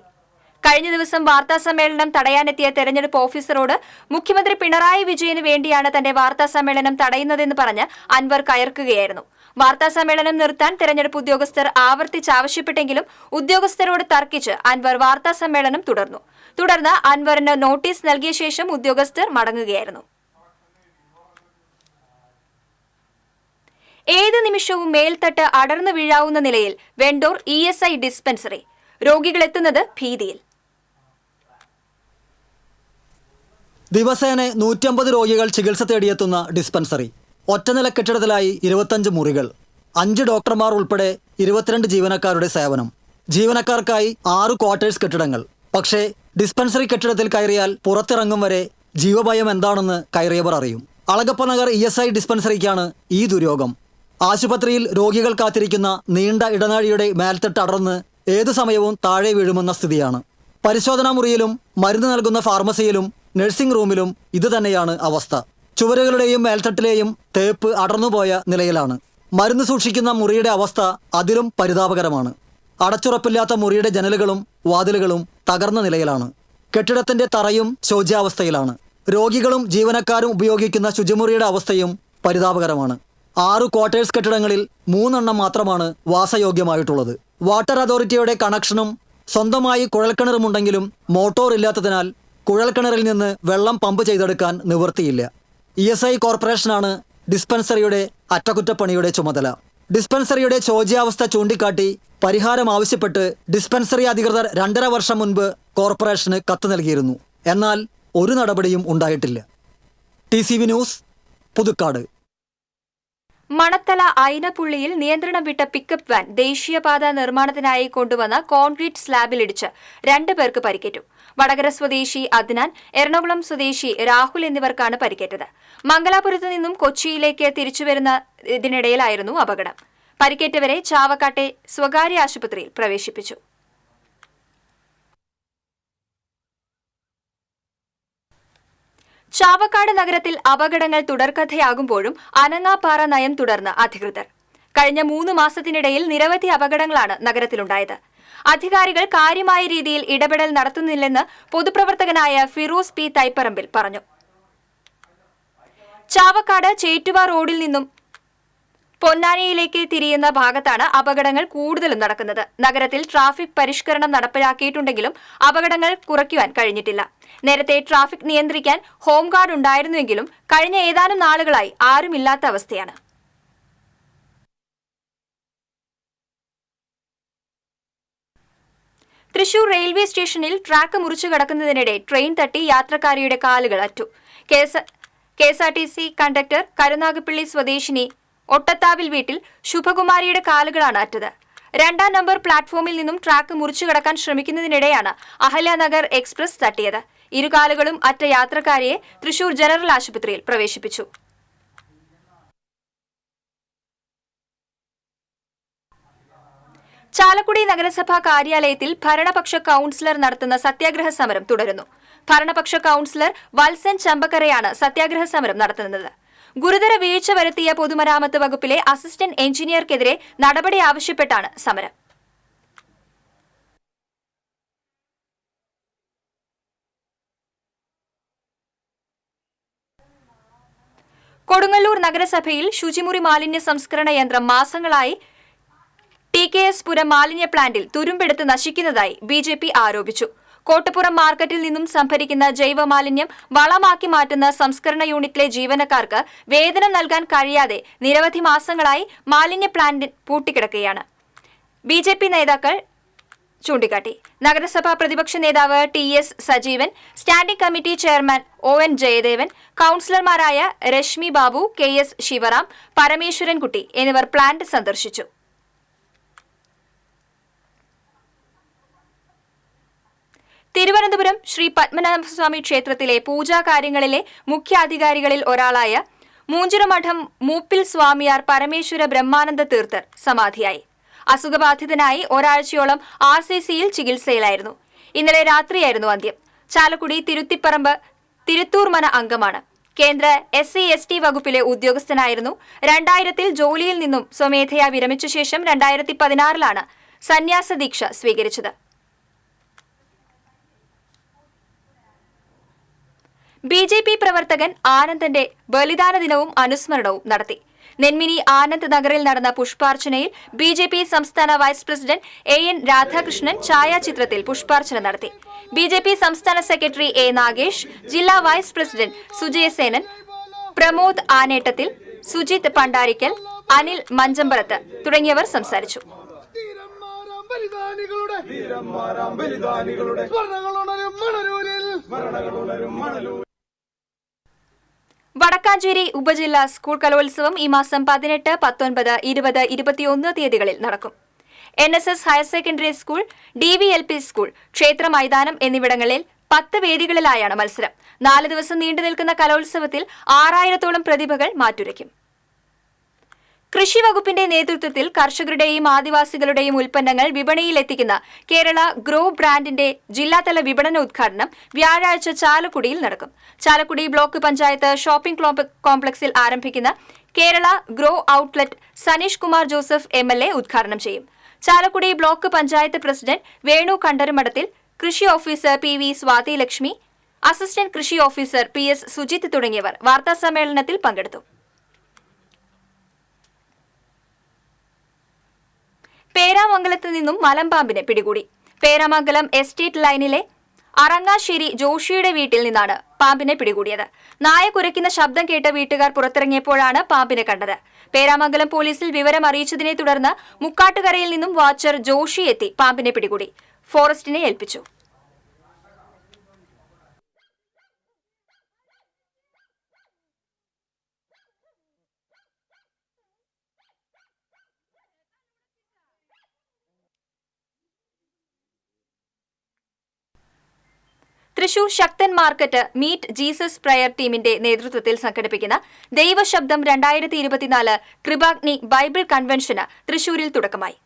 Speaker 1: കഴിഞ്ഞ ദിവസം വാർത്താസമ്മേളനം തടയാനെത്തിയ തെരഞ്ഞെടുപ്പ് ഓഫീസറോട് മുഖ്യമന്ത്രി പിണറായി വിജയന് വേണ്ടിയാണ് തന്റെ വാർത്താസമ്മേളനം തടയുന്നതെന്ന് പറഞ്ഞ് അൻവർ കയർക്കുകയായിരുന്നു. വാർത്താസമ്മേളനം നിർത്താൻ തെരഞ്ഞെടുപ്പ് ഉദ്യോഗസ്ഥർ ആവർത്തിച്ചാവശ്യപ്പെട്ടെങ്കിലും ഉദ്യോഗസ്ഥരോട് തർക്കിച്ച് അൻവർ വാർത്താസമ്മേളനം തുടർന്നു. തുടർന്ന് അൻവറിന് നോട്ടീസ് നൽകിയ ശേഷം ഉദ്യോഗസ്ഥർ മടങ്ങുകയായിരുന്നു. ഏത് നിമിഷവും മേൽത്തട്ട് അടർന്നു വീഴാവുന്ന നിലയിൽ വെണ്ടൂർ ESI ഡിസ്പെൻസറി. രോഗികളെത്തുന്നത് ഭീതിയിൽ.
Speaker 9: ദിവസേന 150 രോഗികൾ ചികിത്സ തേടിയെത്തുന്ന ഡിസ്പെൻസറി. ഒറ്റനില കെട്ടിടത്തിലായി 25 മുറികൾ, 5 ഡോക്ടർമാർ ഉൾപ്പെടെ 22 ജീവനക്കാരുടെ സേവനം. ജീവനക്കാർക്കായി 6 ക്വാർട്ടേഴ്സ് കെട്ടിടങ്ങൾ. പക്ഷേ ഡിസ്പെൻസറി കെട്ടിടത്തിൽ കയറിയാൽ പുറത്തിറങ്ങും വരെ ജീവഭയം എന്താണെന്ന് കയറിയവർ അറിയും. അളഗപ്പ നഗർ ESI ഡിസ്പെൻസറിക്കാണ് ഈ ദുര്യോഗം. ആശുപത്രിയിൽ രോഗികൾ കാത്തിരിക്കുന്ന നീണ്ട ഇടനാഴിയുടെ മേൽത്തട്ട് അടർന്ന് ഏതു സമയവും താഴെ വീഴുമെന്ന സ്ഥിതിയാണ്. പരിശോധനാ മുറിയിലും മരുന്ന് നൽകുന്ന ഫാർമസിയിലും നഴ്സിംഗ് റൂമിലും ഇതുതന്നെയാണ് അവസ്ഥ. ചുവരുകളുടെയും മേൽത്തട്ടിലെയും തേപ്പ് അടർന്നുപോയ നിലയിലാണ്. മരുന്ന് സൂക്ഷിക്കുന്ന മുറിയുടെ അവസ്ഥ അതിലും പരിതാപകരമാണ്. അടച്ചുറപ്പില്ലാത്ത മുറിയുടെ ജനലുകളും വാതിലുകളും തകർന്ന നിലയിലാണ്. കെട്ടിടത്തിന്റെ തറയും ശോച്യാവസ്ഥയിലാണ്. രോഗികളും ജീവനക്കാരും ഉപയോഗിക്കുന്ന ശുചിമുറിയുടെ അവസ്ഥയും പരിതാപകരമാണ്. 6 ക്വാർട്ടേഴ്സ് കെട്ടിടങ്ങളിൽ 3 എണ്ണം മാത്രമാണ് വാസയോഗ്യമായിട്ടുള്ളത്. വാട്ടർ അതോറിറ്റിയുടെ കണക്ഷനും സ്വന്തമായി കുഴൽക്കിണറുമുണ്ടെങ്കിലും മോട്ടോർ ഇല്ലാത്തതിനാൽ കുഴൽക്കിണറിൽ നിന്ന് വെള്ളം പമ്പ് ചെയ്തെടുക്കാൻ നിവൃത്തിയില്ല. ESI കോർപ്പറേഷനാണ് ഡിസ്പെൻസറിയുടെ അറ്റകുറ്റപ്പണിയുടെ ചുമതല. ഡിസ്പെൻസറിയുടെ ശോച്യാവസ്ഥ ചൂണ്ടിക്കാട്ടി പരിഹാരം ആവശ്യപ്പെട്ട് ഡിസ്പെൻസറി അധികൃതർ 2.5 വർഷം മുൻപ് കോർപ്പറേഷന് കത്ത് നൽകിയിരുന്നു. എന്നാൽ ഒരു നടപടിയും ഉണ്ടായിട്ടില്ല. TCV news, Puthukkad.
Speaker 1: മണത്തല അയിനപ്പുള്ളിയിൽ നിയന്ത്രണം വിട്ട പിക്കപ്പ് വാൻ ദേശീയപാത നിർമ്മാണത്തിനായി കൊണ്ടുവന്ന കോൺക്രീറ്റ് സ്ലാബിലിടിച്ച് 2 പേർക്ക് പരിക്കേറ്റു. വടകര സ്വദേശി അദ്നാൻ, എറണാകുളം സ്വദേശി രാഹുൽ എന്നിവർക്കാണ് പരിക്കേറ്റത്. മംഗലാപുരത്ത് നിന്നും കൊച്ചിയിലേക്ക് തിരിച്ചുവരുന്ന ഇതിനിടയിലായിരുന്നു അപകടം. പരിക്കേറ്റവരെ ചാവക്കാട്ടെ സ്വകാര്യ ആശുപത്രിയിൽ പ്രവേശിപ്പിച്ചു. ചാവക്കാട് നഗരത്തിൽ അപകടങ്ങൾ തുടർക്കഥയാകുമ്പോഴും അനങ്ങാപ്പാറ നയം തുടർന്ന് അധികൃതർ. കഴിഞ്ഞ 3 മാസത്തിനിടയിൽ നിരവധി അപകടങ്ങളാണ് നഗരത്തിലുണ്ടായത്. അധികാരികൾ കാര്യമായ രീതിയിൽ ഇടപെടൽ നടത്തുന്നില്ലെന്ന് പൊതുപ്രവർത്തകനായ ഫിറോസ് P. തൈപ്പറമ്പിൽ പറഞ്ഞു. ചാവക്കാട് ചേറ്റുവ റോഡിൽ നിന്നും പൊന്നാനിയിലേക്ക് തിരിയുന്ന ഭാഗത്താണ് അപകടങ്ങൾ കൂടുതലും നടക്കുന്നത്. നഗരത്തിൽ ട്രാഫിക് പരിഷ്കരണം നടപ്പിലാക്കിയിട്ടുണ്ടെങ്കിലും അപകടങ്ങൾ കുറയ്ക്കുവാൻ കഴിഞ്ഞിട്ടില്ല. നേരത്തെ ട്രാഫിക് നിയന്ത്രിക്കാൻ ഹോംഗാർഡ് ഉണ്ടായിരുന്നുവെങ്കിലും കഴിഞ്ഞ ഏതാനും നാളുകളായി ആരുമില്ലാത്ത അവസ്ഥയാണ്. തൃശൂർ റെയിൽവേ സ്റ്റേഷനിൽ ട്രാക്ക് മുറിച്ചു കടക്കുന്നതിനിടെ ട്രെയിൻ തട്ടി യാത്രക്കാരിയുടെ കാലുകൾ അറ്റു. KSRTC കണ്ടക്ടർ കരുനാഗപ്പള്ളി സ്വദേശിനി ഒട്ടത്താവിൽ വീട്ടിൽ ശുഭകുമാരിയുടെ കാലുകളാണ് അറ്റത്. 2-ാം നമ്പർ പ്ലാറ്റ്ഫോമിൽ നിന്നും ട്രാക്ക് മുറിച്ചു കടക്കാൻ ശ്രമിക്കുന്നതിനിടെയാണ് അഹല്യനഗർ എക്സ്പ്രസ് തട്ടിയത്. ഇരുകാലുകളും അറ്റ യാത്രക്കാരിയെ തൃശൂർ ജനറൽ ആശുപത്രിയിൽ പ്രവേശിപ്പിച്ചു. ചാലക്കുടി നഗരസഭാ കാര്യാലയത്തിൽ ഭരണപക്ഷ കൌൺസിലർ നടത്തുന്ന സത്യാഗ്രഹ സമരം തുടരുന്നു. ഭരണപക്ഷ കൌൺസിലർ വത്സൻ ചമ്പക്കരയാണ് സത്യാഗ്രഹ സമരം നടത്തുന്നത്. ഗുരുതര വീഴ്ച വരുത്തിയ പൊതുമരാമത്ത് വകുപ്പിലെ അസിസ്റ്റന്റ് എഞ്ചിനീയർക്കെതിരെ നടപടി ആവശ്യപ്പെട്ടാണ് സമരം. കൊടുങ്ങല്ലൂർ നഗരസഭയിൽ ശുചിമുറി മാലിന്യ സംസ്കരണ യന്ത്രം മാസങ്ങളായി TKS പുരം മാലിന്യ പ്ലാന്റിൽ തുരുമ്പെടുത്ത് നശിക്കുന്നതായി BJP ആരോപിച്ചു. കോട്ടപ്പുറം മാർക്കറ്റിൽ നിന്നും സംഭരിക്കുന്ന ജൈവമാലിന്യം വളമാക്കി മാറ്റുന്ന സംസ്കരണ യൂണിറ്റിലെ ജീവനക്കാർക്ക് വേതനം നൽകാൻ കഴിയാതെ നിരവധി മാസങ്ങളായി മാലിന്യ പ്ലാന്റ് പൂട്ടിക്കിടക്കുകയാണ്. BJP നേതാക്കൾ ചൂണ്ടിക്കാട്ടി. നഗരസഭാ പ്രതിപക്ഷ നേതാവ് TS Sajeevan, standing committee chairman ON Jayadevan, കൌൺസിലർമാരായ രശ്മി ബാബു, KS ശിവറാം, പരമേശ്വരൻകുട്ടി എന്നിവർ പ്ലാന്റ് സന്ദർശിച്ചു. തിരുവനന്തപുരം ശ്രീ പത്മനാഭസ്വാമി ക്ഷേത്രത്തിലെ പൂജാകാര്യങ്ങളിലെ മുഖ്യാധികാരികളിൽ ഒരാളായ മൂഞ്ചിറമഠം മൂപ്പിൽ സ്വാമിയാർ പരമേശ്വര ബ്രഹ്മാനന്ദ തീർത്ഥർ സമാധിയായി. അസുഖബാധിതനായി ഒരാഴ്ചയോളം RCCയിൽ ചികിത്സയിലായിരുന്നു. ഇന്നലെ രാത്രിയായിരുന്നു അന്ത്യം. ചാലക്കുടി തിരുത്തിപ്പറമ്പ് തിരുത്തൂർമന അംഗമാണ്. കേന്ദ്ര SC/ST വകുപ്പിലെ ഉദ്യോഗസ്ഥനായിരുന്നു. 2000-ൽ ജോലിയിൽ നിന്നും സ്വമേധയാ വിരമിച്ച ശേഷം 2016-ലാണ് സന്യാസ ദീക്ഷ സ്വീകരിച്ചത്. BJP പ്രവർത്തകൻ ആനന്ദന്റെ ബലിദാന ദിനവും അനുസ്മരണവും നടത്തി. നെന്മിനി ആനന്ദ് നഗറിൽ നടന്ന പുഷ്പാർച്ചനയിൽ BJP സംസ്ഥാന വൈസ് പ്രസിഡന്റ് AN രാധാകൃഷ്ണൻ ഛായാചിത്രത്തിൽ പുഷ്പാർച്ചന നടത്തി. BJP സംസ്ഥാന സെക്രട്ടറി A നാഗേഷ്, ജില്ലാ വൈസ് പ്രസിഡന്റ് സുജയ സേനൻ, പ്രമോദ് ആനേട്ടത്തിൽ, സുജിത് പണ്ടാരിക്കൽ, അനിൽ മഞ്ചമ്പറത്ത് തുടങ്ങിയവർ സംസാരിച്ചു. വടക്കാഞ്ചേരി ഉപജില്ലാ സ്കൂൾ കലോത്സവം ഈ മാസം 18, 19, 20, 21 തീയതികളിൽ നടക്കും. NSS higher secondary school, DVLP school, ക്ഷേത്ര മൈതാനം എന്നിവിടങ്ങളിൽ 10 വേദികളിലായാണ് മത്സരം. 4 ദിവസം നീണ്ടു നിൽക്കുന്ന കലോത്സവത്തിൽ 6000-ഓളം പ്രതിഭകൾ മാറ്റുരയ്ക്കും. കൃഷി വകുപ്പിന്റെ നേതൃത്വത്തിൽ കർഷകരുടെയും ആദിവാസികളുടെയും ഉൽപ്പന്നങ്ങൾ വിപണിയിലെത്തിക്കുന്ന കേരള ഗ്രോ ബ്രാൻഡിന്റെ ജില്ലാതല വിപണന ഉദ്ഘാടനം വ്യാഴാഴ്ച ചാലക്കുടിയിൽ നടക്കും. ചാലക്കുടി ബ്ലോക്ക് പഞ്ചായത്ത് ഷോപ്പിംഗ് കോംപ്ലക്സിൽ ആരംഭിക്കുന്ന Kerala grow outlet Saneesh Kumar Joseph MLA ഉദ്ഘാടനം ചെയ്യും. ചാലക്കുടി ബ്ലോക്ക് പഞ്ചായത്ത് പ്രസിഡന്റ് വേണു കണ്ടരുമഠത്തിൽ, കൃഷി officer PV Swathi Lakshmi, assistant കൃഷി ഓഫീസർ PS സുജിത് തുടങ്ങിയവർ വാർത്താസമ്മേളനത്തിൽ പങ്കെടുത്തു. പേരാമംഗലത്ത് നിന്നും മലമ്പാമ്പിനെ പിടികൂടി. പേരാമംഗലം എസ്റ്റേറ്റ് ലൈനിലെ അറങ്ങാശ്ശേരി ജോഷിയുടെ വീട്ടിൽ നിന്നാണ് പാമ്പിനെ പിടികൂടിയത്. നായ കുരയ്ക്കുന്ന ശബ്ദം കേട്ട വീട്ടുകാർ പുറത്തിറങ്ങിയപ്പോഴാണ് പാമ്പിനെ കണ്ടത്. പേരാമംഗലം പോലീസിൽ വിവരം അറിയിച്ചതിനെ തുടർന്ന് മുക്കാട്ടുകരയിൽ നിന്നും വാച്ചർ ജോഷി എത്തി പാമ്പിനെ പിടികൂടി ഫോറസ്റ്റിനെ ഏൽപ്പിച്ചു. തൃശൂർ ശക്തൻ മാർക്കറ്റ് മീറ്റ് ജീസസ് പ്രയർ ടീമിന്റെ നേതൃത്വത്തിൽ സംഘടിപ്പിക്കുന്ന ദൈവശബ്ദം 2024 കൃപാഗ്നി ബൈബിൾ കൺവെൻഷന് തൃശൂരിൽ തുടക്കമായി.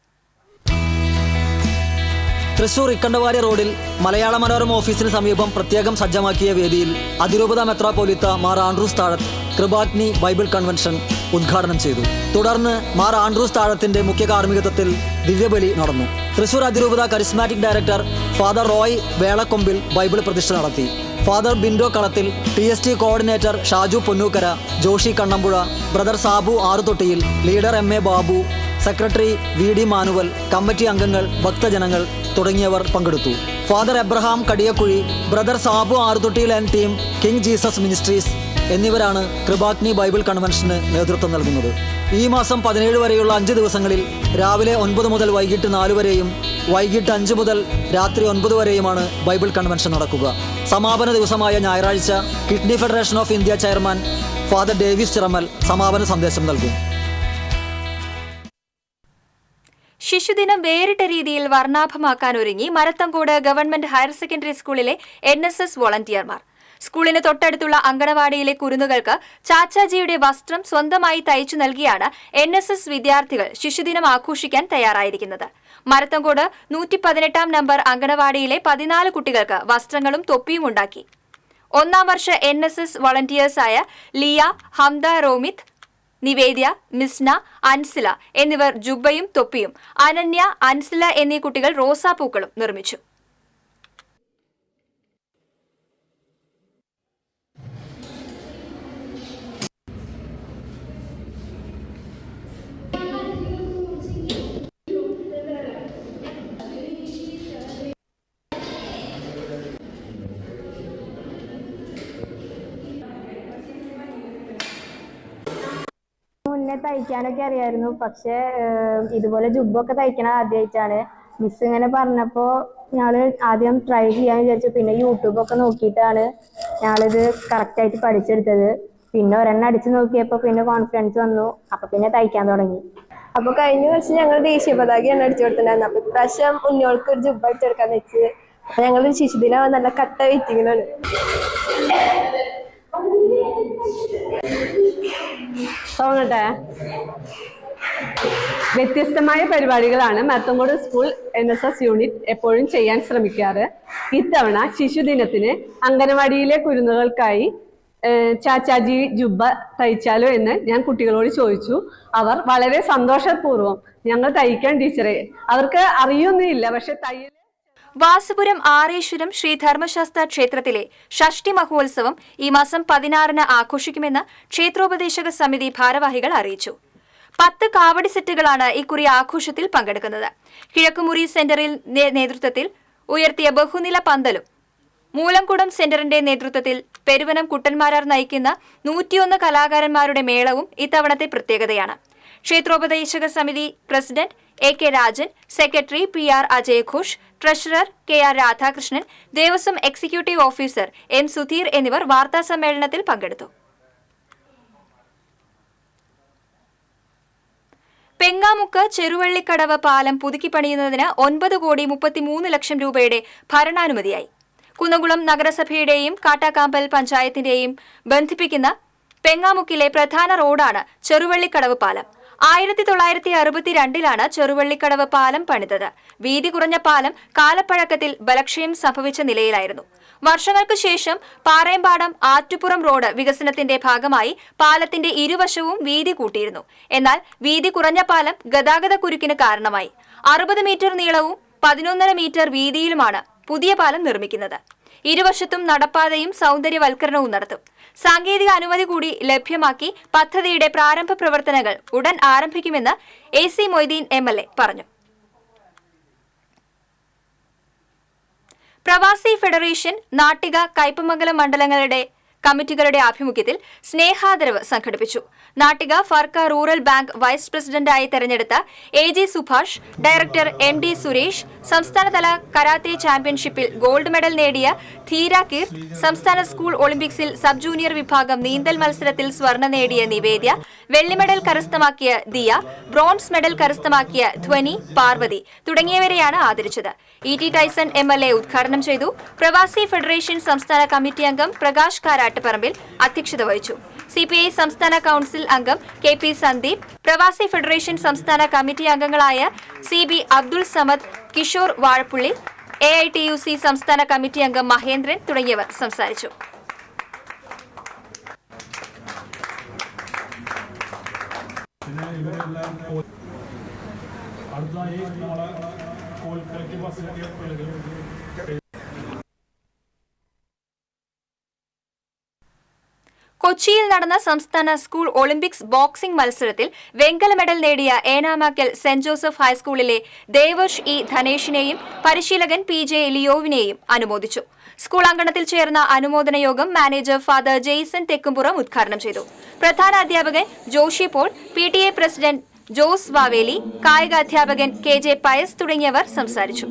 Speaker 9: തൃശൂർ ഇക്കണ്ടവാരി റോഡിൽ മലയാള മനോരമ ഓഫീസിന് സമീപം പ്രത്യേകം സജ്ജമാക്കിയ വേദിയിൽ അതിരൂപത മെത്രാപ്പോലീത്ത മാർ ആൻഡ്രൂസ് താഴത്ത് കൃപാഗ്നി ബൈബിൾ കൺവെൻഷൻ ഉദ്ഘാടനം ചെയ്തു. തുടർന്ന് മാർ ആൻഡ്രൂസ് താഴത്തിന്റെ മുഖ്യ കാർമ്മികത്വത്തിൽ ദിവ്യബലി നടന്നു. തൃശൂർ അതിരൂപത charismatic director father Roy Velakkombil Bible പ്രതിഷ്ഠ നടത്തി. Father Bindo Kalathil, TST coordinator Shaju Ponnookkara, Joshi Kannambuzha, brother Sabu Aaruthottiyil, leader MA Babu, secretary VD Manuel, committee അംഗങ്ങൾ, ഭക്തജനങ്ങൾ തുടങ്ങിയവർ പങ്കെടുത്തു. Father Abraham Kadiyakuzhi, brother Sabu Aaruthottiyil and team, king Jesus ministries എന്നിവരാണ് കൃപാഗ്നി ബൈബിൾ കൺവെൻഷന് നേതൃത്വം നൽകുന്നത്. ഈ മാസം 17 വരെയുള്ള 5 ദിവസങ്ങളിൽ രാവിലെ 9 മുതൽ വൈകിട്ട് 4 വരെയും വൈകിട്ട് 5 മുതൽ രാത്രി 9 വരെയുമാണ് ബൈബിൾ കൺവെൻഷൻ നടക്കുക. സമാപന ദിവസമായ ഞായറാഴ്ച kidney federation of India chairman father Davis Chiramel സമാപന സന്ദേശം നൽകും.
Speaker 1: ശിശുദിനം വേറിട്ട രീതിയിൽ വർണ്ണാഭമാക്കാനൊരുങ്ങി മരത്തങ്കോട് ഗവൺമെന്റ് ഹയർ സെക്കൻഡറി സ്കൂളിലെ NSS വോളണ്ടിയർമാർ. സ്കൂളിന് തൊട്ടടുത്തുള്ള അങ്കണവാടിയിലെ കുരുന്നുകൾക്ക് ചാച്ചാജിയുടെ വസ്ത്രം സ്വന്തമായി തയ്ച്ചു നൽകിയാണ് NSS വിദ്യാർത്ഥികൾ ശിശുദിനം ആഘോഷിക്കാൻ തയ്യാറായിരിക്കുന്നത്. മരത്തങ്കോട് 118 നമ്പർ അങ്കണവാടിയിലെ 14 കുട്ടികൾക്ക് വസ്ത്രങ്ങളും തൊപ്പിയും ഉണ്ടാക്കി. 1ാം വർഷ NSS വളണ്ടിയേഴ്സായ ലിയ, ഹംദ, റോമിത്, നിവേദ്യ, മിസ്ന, അൻസില എന്നിവർ ജുബയും തൊപ്പിയും, അനന്യ, അൻസില എന്നീ കുട്ടികൾ റോസാപ്പൂക്കളും നിർമ്മിച്ചു.
Speaker 10: മുന്നേ തയ്ക്കാനൊക്കെ അറിയായിരുന്നു, പക്ഷെ ഇതുപോലെ ജുബൊക്കെ തയ്ക്കണ ആദ്യമായിട്ടാണ്. മിസ് ഇങ്ങനെ പറഞ്ഞപ്പോ ഞങ്ങള് ആദ്യം ട്രൈ ചെയ്യാന്ന് വിചാരിച്ചു. പിന്നെ യൂട്യൂബൊക്കെ നോക്കിയിട്ടാണ് ഞങ്ങളിത് കറക്റ്റ് ആയിട്ട് പഠിച്ചെടുത്തത്. പിന്നെ ഒരെണ്ണം അടിച്ചു നോക്കിയപ്പോ പിന്നെ കോൺഫിഡൻസ് വന്നു. അപ്പൊ പിന്നെ തയ്ക്കാൻ തുടങ്ങി. അപ്പൊ കഴിഞ്ഞ വർഷം ഞങ്ങൾ ദേശീയ പതാകയാണ് അടിച്ചു കൊടുത്തിട്ടുണ്ടായിരുന്നു. അപ്പൊ ഇപ്രാവശ്യം ഉണ്ണികൾക്ക് ഒരു ജുബ് അടിച്ചെടുക്കാന്ന് വെച്ച്. അപ്പൊ ഞങ്ങൾ ശിശുദിനം നല്ല കട്ട വെയിറ്റിങ്ങിലാണ്.
Speaker 11: വ്യത്യസ്തമായ പരിപാടികളാണ് മരത്തങ്കോട് സ്കൂൾ NSS യൂണിറ്റ് എപ്പോഴും ചെയ്യാൻ ശ്രമിക്കാറ്. ഇത്തവണ ശിശുദിനത്തിന് അംഗനവാടിയിലെ കുരുന്നുകൾക്കായി ചാച്ചാജി ജുബ്ബ തയ്ച്ചാലോ എന്ന് ഞാൻ കുട്ടികളോട് ചോദിച്ചു. അവർ വളരെ സന്തോഷപൂർവ്വം ഞങ്ങൾ തയ്ക്കാൻ ടീച്ചറെ, അവർക്ക് അറിയൊന്നുമില്ല, പക്ഷെ തയ്യൽ.
Speaker 1: വാസുപുരം ആറേശ്വരം ശ്രീ ധർമ്മശാസ്ത്ര ക്ഷേത്രത്തിലെ ഷഷ്ടി മഹോത്സവം ഈ മാസം 16-ന് ആഘോഷിക്കുമെന്ന് ക്ഷേത്രോപദേശക സമിതി ഭാരവാഹികൾ അറിയിച്ചു. 10 കാവടി സെറ്റുകളാണ് ഇക്കുറി ആഘോഷത്തിൽ പങ്കെടുക്കുന്നത്. കിഴക്കുമുറി സെന്ററിൽ നേതൃത്വത്തിൽ ഉയർത്തിയ ബഹുനില പന്തലും മൂലംകുടം സെന്ററിന്റെ നേതൃത്വത്തിൽ പെരുവനം കുട്ടന്മാരാർ നയിക്കുന്ന 101 കലാകാരന്മാരുടെ മേളവും ഇത്തവണത്തെ പ്രത്യേകതയാണ്. ക്ഷേത്രോപദേശക സമിതി president AK Rajan, secretary PR അജയഘോഷ്, treasurer KR Radhakrishnan, Devaswom executive officer M Sudheer എന്നിവർ വാർത്താസമ്മേളനത്തിൽ പങ്കെടുത്തു. പെങ്ങാമുക്ക് ചെറുവള്ളിക്കടവ് പാലം പുതുക്കിപ്പണിയുന്നതിന് 9,33 ലക്ഷം രൂപയുടെ ഭരണാനുമതിയായി. കുന്നംകുളം നഗരസഭയുടെയും കാട്ടാക്കാമ്പൽ പഞ്ചായത്തിന്റെയും ബന്ധിപ്പിക്കുന്ന പെങ്ങാമുക്കിലെ പ്രധാന റോഡാണ് ചെറുവള്ളിക്കടവ് പാലം. 1962-ലാണ് ചെറുവള്ളിക്കടവ് പാലം പണിതത്. വീതി കുറഞ്ഞ പാലം കാലപ്പഴക്കത്തിൽ ബലക്ഷയം സംഭവിച്ച നിലയിലായിരുന്നു. വർഷങ്ങൾക്ക് ശേഷം പാറേമ്പാടം ആറ്റുപുറം റോഡ് വികസനത്തിന്റെ ഭാഗമായി പാലത്തിന്റെ ഇരുവശവും വീതി കൂട്ടിയിരുന്നു. എന്നാൽ വീതി കുറഞ്ഞ പാലം ഗതാഗത കുരുക്കിന് കാരണമായി. 60 മീറ്റർ നീളവും 11.5 മീറ്റർ വീതിയിലുമാണ് പുതിയ പാലം നിർമ്മിക്കുന്നത്. ഇരുവശത്തും നടപ്പാതയും സൗന്ദര്യവൽക്കരണവും നടത്തും. സാങ്കേതിക അനുമതി കൂടി ലഭ്യമാക്കി പദ്ധതിയുടെ പ്രാരംഭ പ്രവർത്തനങ്ങൾ ഉടൻ ആരംഭിക്കുമെന്ന് AC മൊയ്തീൻ MLA പറഞ്ഞു. പ്രവാസി ഫെഡറേഷൻ നാട്ടിക കയ്പമംഗലം മണ്ഡലങ്ങളുടെ കമ്മിറ്റികളുടെ ആഭിമുഖ്യത്തിൽ സ്നേഹാദരവ് സംഘടിപ്പിച്ചു. Nattika Firka rural bank vice പ്രസിഡന്റായി തെരഞ്ഞെടുത്ത AG Subhash, director MD Suresh, സംസ്ഥാനതല കരാത്തെ ചാമ്പ്യൻഷിപ്പിൽ ഗോൾഡ് മെഡൽ നേടിയ ധീര കീർത്ത്, സംസ്ഥാന സ്കൂൾ ഒളിമ്പിക്സിൽ സബ് ജൂനിയർ വിഭാഗം നീന്തൽ മത്സരത്തിൽ സ്വർണം നേടിയ നിവേദ്യ, വെള്ളി മെഡൽ കരസ്ഥമാക്കിയ ദിയ, ബ്രോൺസ് മെഡൽ കരസ്ഥമാക്കിയ ധ്വനി, പാർവതി തുടങ്ങിയവരെയാണ് ആദരിച്ചത്. ET ടൈസൺ MLA ഉദ്ഘാടനം ചെയ്തു. പ്രവാസി ഫെഡറേഷൻ സംസ്ഥാന കമ്മിറ്റി അംഗം പ്രകാശ് കാരാട്ടുപറമ്പിൽ അധ്യക്ഷത വഹിച്ചു. CPI സംസ്ഥാന കൌൺസിൽ അംഗം KP സന്ദീപ്, പ്രവാസി ഫെഡറേഷൻ സംസ്ഥാന കമ്മിറ്റി അംഗങ്ങളായ CB അബ്ദുൾ സമദ്, കിഷോർ വാഴപ്പുള്ളി, AITUC സംസ്ഥാന കമ്മിറ്റി അംഗം മഹേന്ദ്രൻ തുടങ്ങിയവർ സംസാരിച്ചു. കൊച്ചിയിൽ നടന്ന സംസ്ഥാന സ്കൂൾ ഒളിമ്പിക്സ് ബോക്സിംഗ് മത്സരത്തിൽ വെങ്കല മെഡൽ നേടിയ ഏനാമാക്കൽ സെന്റ് ജോസഫ് ഹൈസ്കൂളിലെ ദേവർഷ് E ധനേഷിനെയും പരിശീലകൻ PJ ലിയോവിനെയും അനുമോദിച്ചു. സ്കൂൾ അങ്കണത്തിൽ ചേർന്ന അനുമോദന യോഗം മാനേജർ ഫാദർ ജെയ്സൺ തെക്കുംപുറം ഉദ്ഘാടനം ചെയ്തു. പ്രധാന അധ്യാപകൻ ജോഷി പോൾ, PTA പ്രസിഡന്റ് ജോസ് വാവേലി, കായിക അധ്യാപകൻ KJ പയസ് തുടങ്ങിയവർ സംസാരിച്ചു.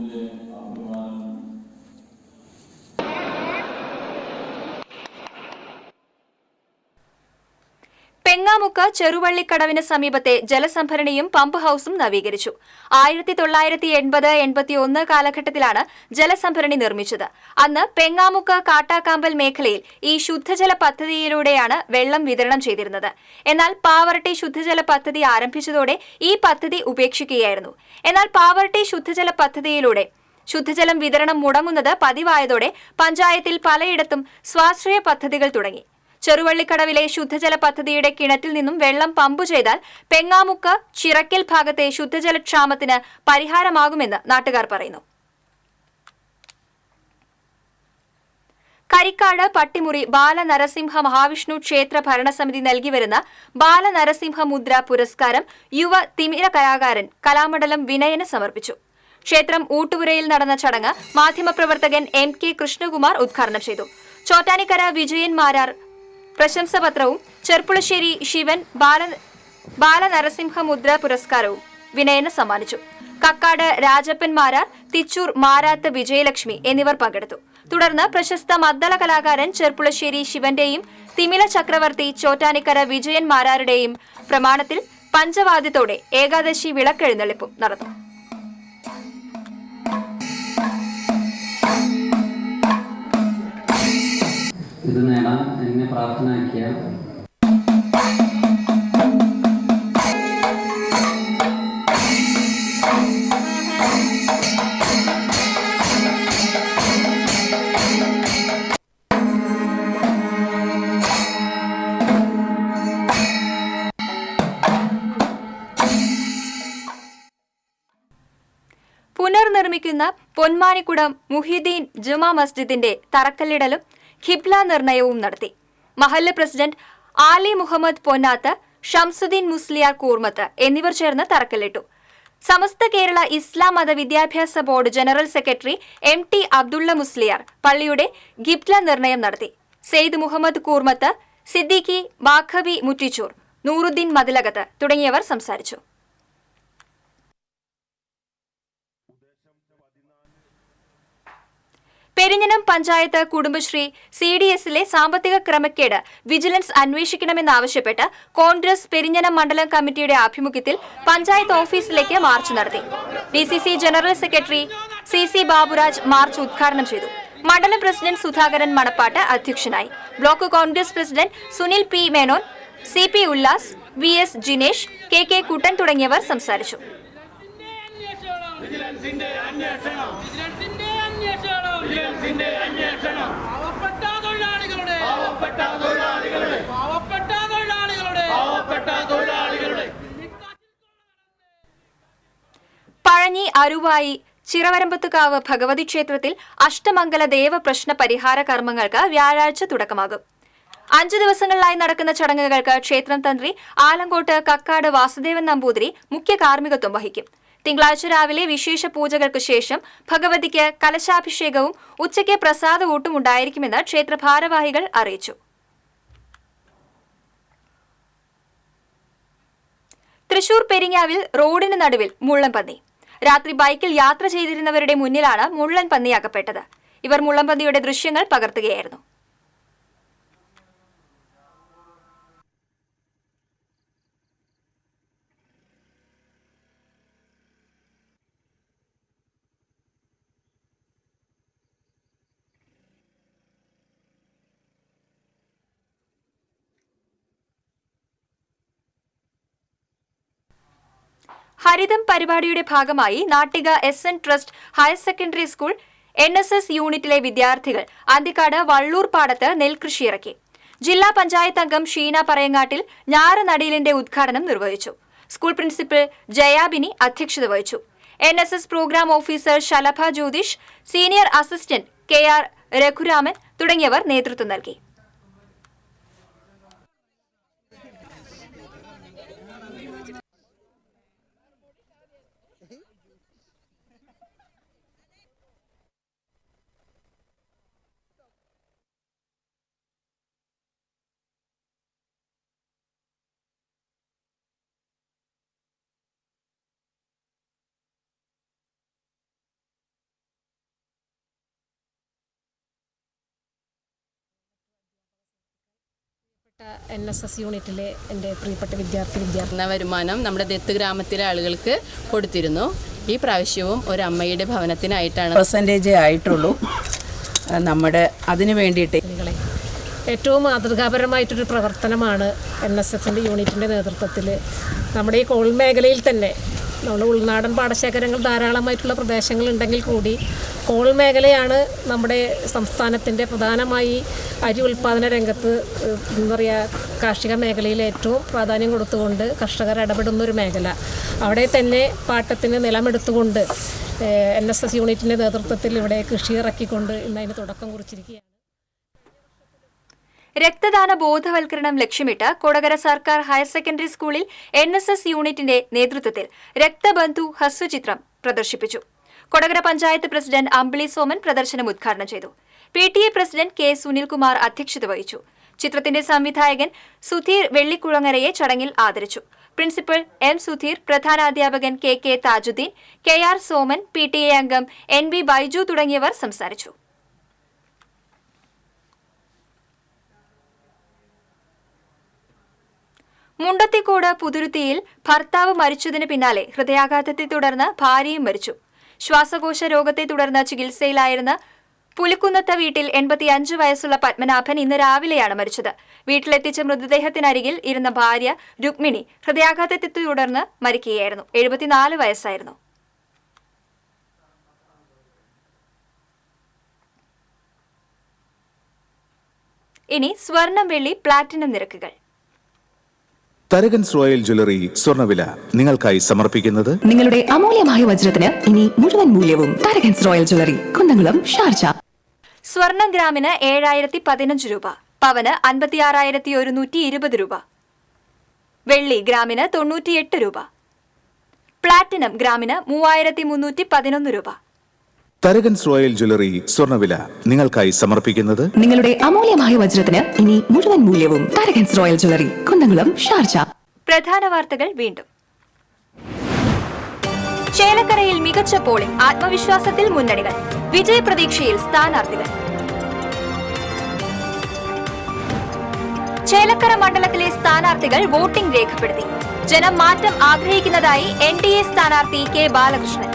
Speaker 1: പെങ്ങാമുക്ക് പെങ്ങാമുക്ക് ചെറുവള്ളിക്കടവിന് സമീപത്തെ ജലസംഭരണിയും പമ്പ് ഹൌസും നവീകരിച്ചു. 1980-81 കാലഘട്ടത്തിലാണ് ജലസംഭരണി നിർമ്മിച്ചത്. അന്ന് പെങ്ങാമുക്ക് കാട്ടാക്കാമ്പൽ മേഖലയിൽ ഈ ശുദ്ധജല പദ്ധതിയിലൂടെയാണ് വെള്ളം വിതരണം ചെയ്തിരുന്നത്. എന്നാൽ പാവറട്ടി ശുദ്ധജല പദ്ധതി ആരംഭിച്ചതോടെ ഈ പദ്ധതി ഉപേക്ഷിക്കുകയായിരുന്നു. എന്നാൽ പാവറട്ടി ശുദ്ധജല പദ്ധതിയിലൂടെ ശുദ്ധജലം വിതരണം മുടങ്ങുന്നത് പതിവായതോടെ പഞ്ചായത്തിൽ പലയിടത്തും സ്വാശ്രയ പദ്ധതികൾ തുടങ്ങി. ചെറുവള്ളിക്കടവിലെ ശുദ്ധജല പദ്ധതിയുടെ കിണറ്റിൽ നിന്നും വെള്ളം പമ്പ് ചെയ്താൽ പെങ്ങാമുക്ക് ചിറക്കൽ ഭാഗത്തെ ശുദ്ധജലക്ഷാമത്തിന് പരിഹാരമാകുമെന്ന് നാട്ടുകാർ പറയുന്നു. കരിക്കാട് പട്ടിമുറി ബാലനരസിംഹ മഹാവിഷ്ണു ക്ഷേത്ര ഭരണസമിതി നൽകിവരുന്ന ബാലനരസിംഹ മുദ്ര പുരസ്കാരം യുവ തിമിര കലാകാരൻ കലാമണ്ഡലം വിനയന് സമർപ്പിച്ചു. ക്ഷേത്രം ഊട്ടുപുരയിൽ നടന്ന ചടങ്ങ് മാധ്യമപ്രവർത്തകൻ MK കൃഷ്ണകുമാർ ഉദ്ഘാടനം ചെയ്തു. ചോറ്റാനിക്കര വിജയൻ മാരാർ പ്രശംസപത്രവും ചെർപ്പുളശ്ശേരി ശിവൻ ബാലനരസിംഹ മുദ്ര പുരസ്കാരവും വിനയന് സമ്മാനിച്ചു. കക്കാട് രാജപ്പൻ മാരാർ, തിച്ചൂർ മാരാത്ത് വിജയലക്ഷ്മി എന്നിവർ പങ്കെടുത്തു. തുടർന്ന് പ്രശസ്ത മദ്ദള കലാകാരൻ ചെർപ്പുളശ്ശേരി ശിവന്റെയും തിമില ചക്രവർത്തി ചോറ്റാനിക്കര വിജയൻ മാരാരുടെയും പ്രമാണത്തിൽ പഞ്ചവാദ്യത്തോടെ ഏകാദശി വിളക്കെഴുന്നള്ളിപ്പും നടന്നു.
Speaker 12: ഇത് നേടാൻ എന്നെ പ്രാർത്ഥനയാക്കിയ
Speaker 1: പുനർനിർമ്മിക്കുന്ന പൊന്മാനിക്കുടം മുഹിദ്ദീൻ ജുമാ മസ്ജിദിന്റെ തറക്കല്ലിടലും ഖിബ്ല നിർണയവും നടത്തി. മഹല്ല് പ്രസിഡന്റ് ആലി മുഹമ്മദ് പൊന്നാത്ത്, ഷംസുദ്ദീൻ മുസ്ലിയാർ കൂർമത്ത് എന്നിവർ ചേർന്ന് തറക്കല്ലിട്ടു. Samastha Kerala Islam Matha Vidyabhyasa board general secretary MT Abdulla Musliyar പള്ളിയുടെ ഖിബ്ല നിർണയം നടത്തി. സെയ്ദ് മുഹമ്മദ് കൂർമത്ത്, സിദ്ദീഖി ബാഖവി മുറ്റിച്ചൂർ, നൂറുദ്ദീൻ മതിലകത്ത് തുടങ്ങിയവർ സംസാരിച്ചു. പെരിഞ്ഞനം പഞ്ചായത്ത് കുടുംബശ്രീ CDSലെ സാമ്പത്തിക ക്രമക്കേട് വിജിലൻസ് അന്വേഷിക്കണമെന്നാവശ്യപ്പെട്ട് കോൺഗ്രസ് പെരിഞ്ഞനം മണ്ഡലം കമ്മിറ്റിയുടെ ആഭിമുഖ്യത്തിൽ പഞ്ചായത്ത് ഓഫീസിലേക്ക് മാർച്ച് നടത്തി. DCC general secretary CC Baburaj March ഉദ്ഘാടനം ചെയ്തു. മണ്ഡലം പ്രസിഡന്റ് സുധാകരൻ മണപ്പാട്ട് അധ്യക്ഷനായി. Block Congress president Sunil P Menon, CP Ullas, VS Jinesh, KK കുട്ടൻ തുടങ്ങിയവർ സംസാരിച്ചു. പഴഞ്ഞി അരുവായി ചിറവരമ്പത്തുകാവ് ഭഗവതി ക്ഷേത്രത്തിൽ അഷ്ടമംഗല ദേവ പ്രശ്ന പരിഹാര കർമ്മങ്ങൾക്ക് വ്യാഴാഴ്ച തുടക്കമാകും. 5 ദിവസങ്ങളിലായി നടക്കുന്ന ചടങ്ങുകൾക്ക് ക്ഷേത്രം തന്ത്രി ആലങ്കോട്ട് കക്കാട് വാസുദേവൻ നമ്പൂതിരി മുഖ്യ കാർമ്മികത്വം വഹിക്കും. തിങ്കളാഴ്ച രാവിലെ വിശേഷ പൂജകൾക്ക് ശേഷം ഭഗവതിക്ക് കലശാഭിഷേകവും ഉച്ചയ്ക്ക് പ്രസാദകൂട്ടും ഉണ്ടായിരിക്കുമെന്ന് ക്ഷേത്ര ഭാരവാഹികൾ അറിയിച്ചു. തൃശൂർ പെരിങ്ങാവിൽ റോഡിന് നടുവിൽ മുള്ളൻപന്നി. രാത്രി ബൈക്കിൽ യാത്ര ചെയ്തിരുന്നവരുടെ മുന്നിലാണ് മുള്ളൻപന്നി അകപ്പെട്ടത്. ഇവർ മുള്ളൻപന്നിയുടെ ദൃശ്യങ്ങൾ പകർത്തുകയായിരുന്നു. ഹരിതം പരിപാടിയുടെ ഭാഗമായി Nattika SN trust higher secondary school NSS യൂണിറ്റിലെ വിദ്യാർത്ഥികൾ അന്തിക്കാട് വള്ളൂർ പാടത്ത് നെൽകൃഷി ഇറക്കി. ജില്ലാ പഞ്ചായത്ത് അംഗം ഷീന പറയങ്ങാട്ടിൽ ഞാറ് നടീലിന്റെ ഉദ്ഘാടനം നിർവഹിച്ചു. സ്കൂൾ പ്രിൻസിപ്പൽ ജയാബിനി അധ്യക്ഷത വഹിച്ചു. NSS programme officer Shalabha Jyothish, senior assistant KR Raghuraman തുടങ്ങിയവർ നേതൃത്വം നൽകി.
Speaker 13: NSS യൂണിറ്റിലെ എൻ്റെ പ്രിയപ്പെട്ട വിദ്യാർത്ഥി
Speaker 14: വരുമാനം നമ്മുടെ ദത്ത് ഗ്രാമത്തിലെ ആളുകൾക്ക് കൊടുത്തിരുന്നു. ഈ പ്രാവശ്യവും ഒരു അമ്മയുടെ ഭവനത്തിനായിട്ടാണ്
Speaker 15: % ആയിട്ടുള്ളൂ. നമ്മുടെ അതിന് വേണ്ടിയിട്ട്
Speaker 13: ഏറ്റവും മാതൃകാപരമായിട്ടൊരു പ്രവർത്തനമാണ് NSSൻ്റെ യൂണിറ്റിൻ്റെ നേതൃത്വത്തിൽ നമ്മുടെ ഈ കോൾ മേഖലയിൽ തന്നെ. നമ്മുടെ ഉൾനാടൻ പാടശേഖരങ്ങൾ ധാരാളമായിട്ടുള്ള പ്രദേശങ്ങളുണ്ടെങ്കിൽ കൂടി കോൾ മേഖലയാണ് നമ്മുടെ സംസ്ഥാനത്തിൻ്റെ പ്രധാനമായി അരി ഉൽപ്പാദന രംഗത്ത് എന്താ പറയുക കാർഷിക മേഖലയിൽ ഏറ്റവും പ്രാധാന്യം കൊടുത്തുകൊണ്ട് കർഷകർ ഇടപെടുന്നൊരു മേഖല. അവിടെ തന്നെ പാട്ടത്തിന് നിലമെടുത്തുകൊണ്ട് NSS യൂണിറ്റിൻ്റെ നേതൃത്വത്തിൽ ഇവിടെ കൃഷി ഇറക്കിക്കൊണ്ട് ഇന്നതിന് തുടക്കം കുറിച്ചിരിക്കുകയാണ്.
Speaker 1: രക്തദാന ബോധവൽക്കരണം ലക്ഷ്യമിട്ട് കൊടകര സർക്കാർ ഹയർ സെക്കൻഡറി സ്കൂളിൽ NSS യൂണിറ്റിന്റെ നേതൃത്വത്തിൽ രക്തബന്ധു ഹ്രസ്വചിത്രം പ്രദർശിപ്പിച്ചു. കൊടകര പഞ്ചായത്ത് പ്രസിഡന്റ് അമ്പിളി സോമൻ പ്രദർശനം ഉദ്ഘാടനം ചെയ്തു. PTA president K. സുനിൽകുമാർ അധ്യക്ഷത വഹിച്ചു. ചിത്രത്തിന്റെ സംവിധായകൻ സുധീർ വെള്ളിക്കുളങ്ങരയെ ചടങ്ങിൽ ആദരിച്ചു. Principal M. സുധീർ, പ്രധാനാധ്യാപകൻ K. Thajuddeen, KR Soman, PTA അംഗം NB ബൈജു തുടങ്ങിയവർ സംസാരിച്ചു. മുണ്ടത്തിക്കോട് പുതുരുത്തിയിൽ ഭർത്താവ് മരിച്ചതിന് പിന്നാലെ ഹൃദയാഘാതത്തെ തുടർന്ന് ഭാര്യയും മരിച്ചു. ശ്വാസകോശ രോഗത്തെ തുടർന്ന് ചികിത്സയിലായിരുന്ന പുലിക്കുന്നത്ത വീട്ടിൽ 85 വയസ്സുള്ള പത്മനാഭൻ ഇന്ന് രാവിലെയാണ് മരിച്ചത്. വീട്ടിലെത്തിച്ച മൃതദേഹത്തിനരികിൽ ഇരുന്ന ഭാര്യ രുക്മിണി ഹൃദയാഘാതത്തെ തുടർന്ന് മരിക്കുകയായിരുന്നു. 74 വയസ്സായിരുന്നു. ഇനി സ്വർണം, വെള്ളി, പ്ലാറ്റിനം നിരക്കുകൾ.
Speaker 16: തരകൻസ് റോയൽ ജ്വല്ലറി സ്വർണ്ണവില നിങ്ങൾക്കായി സമർപ്പിക്കുന്നത്
Speaker 17: നിങ്ങളുടെ അമൂല്യമായ വജ്രത്തിന് ഇനി മുഴുവൻ മൂല്യവും Tharakans royal jewellery, Kunnamkulam, Sharjah.
Speaker 1: സ്വർണം ഗ്രാമിന് 7015 രൂപ, പവന് 56,120 രൂപ, വെള്ളി ഗ്രാമിന് 98 രൂപ, പ്ലാറ്റിനം ഗ്രാമിന് 3311 രൂപ.
Speaker 16: തരകൻസ് റോയൽ ജ്വല്ലറി സ്വർണ്ണവില നിങ്ങൾക്കായി സമർപ്പിക്കുന്നത്
Speaker 17: നിങ്ങളുടെ അമൂല്യമായ വജ്രത്തിന് ഇനി മുഴുവൻ മൂല്യവും Tharakans royal jewellery, Kunnamkulam, Sharjah.
Speaker 1: പ്രധാന വാർത്തകൾ വീണ്ടും. ചേലക്കരയിൽ മികച്ച പോളിംഗ്, ആത്മവിശ്വാസത്തിൽ മുന്നണികൾ, വിജയപ്രതീക്ഷയിൽ സ്ഥാനാർത്ഥികൾ. ചേലക്കര മണ്ഡലത്തിലെ സ്ഥാനാർത്ഥികൾ വോട്ടിംഗ് രേഖപ്പെടുത്തി. ജനം മാറ്റം ആഗ്രഹിക്കുന്നതായി NDA സ്ഥാനാർത്ഥി K. ബാലകൃഷ്ണൻ.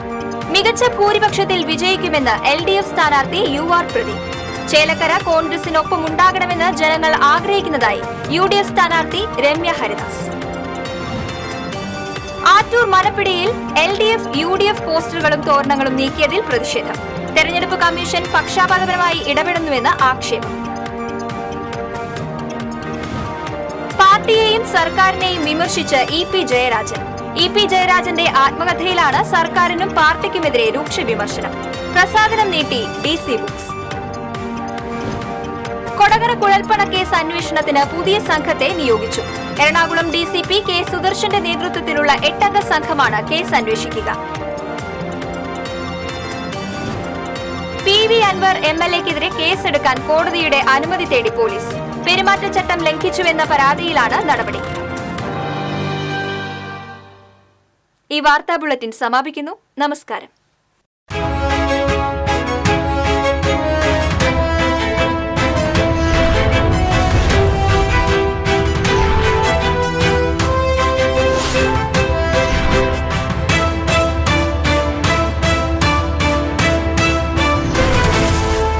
Speaker 1: മികച്ച ഭൂരിപക്ഷത്തിൽ വിജയിക്കുമെന്ന് LDF സ്ഥാനാർത്ഥി UR പ്രദീപ്. ചേലക്കര കോൺഗ്രസിനൊപ്പം ഉണ്ടാകണമെന്ന് ജനങ്ങൾ ആഗ്രഹിക്കുന്നതായി UDF സ്ഥാനാർത്ഥി രമ്യ ഹരിദാസ്. ആറ്റൂർ മലപ്പിടിയിൽ LDF UDF പോസ്റ്ററുകളും തോരണങ്ങളും നീക്കിയതിൽ പ്രതിഷേധം. തെരഞ്ഞെടുപ്പ് കമ്മീഷൻ പക്ഷാപാതപരമായി ഇടപെടുന്നുവെന്ന് ആക്ഷേപം. പാർട്ടിയെയും സർക്കാരിനെയും വിമർശിച്ച് EP ജയരാജൻ. EP ജയരാജന്റെ ആത്മകഥയിലാണ് സർക്കാരിനും പാർട്ടിക്കുമെതിരെ രൂക്ഷ വിമർശനം. പ്രസാദനം നീട്ടി DC ബുക്സ്. കൊടകര കുഴൽപ്പണ കേസ് അന്വേഷണത്തിന് പുതിയ സംഘത്തെ നിയോഗിച്ചു. Ernakulam DCP K. സുദർശന്റെ നേതൃത്വത്തിലുള്ള 8-അംഗ സംഘമാണ് കേസ് അന്വേഷിക്കുക. PV അൻവർ MLA-ക്കെതിരെ കേസെടുക്കാൻ കോടതിയുടെ അനുമതി തേടി പോലീസ്. പെരുമാറ്റച്ചട്ടം ലംഘിച്ചുവെന്ന പരാതിയിലാണ് നടപടി. ഈ വാർത്താ ബുള്ളറ്റിൻ സമാപിക്കുന്നു. നമസ്കാരം.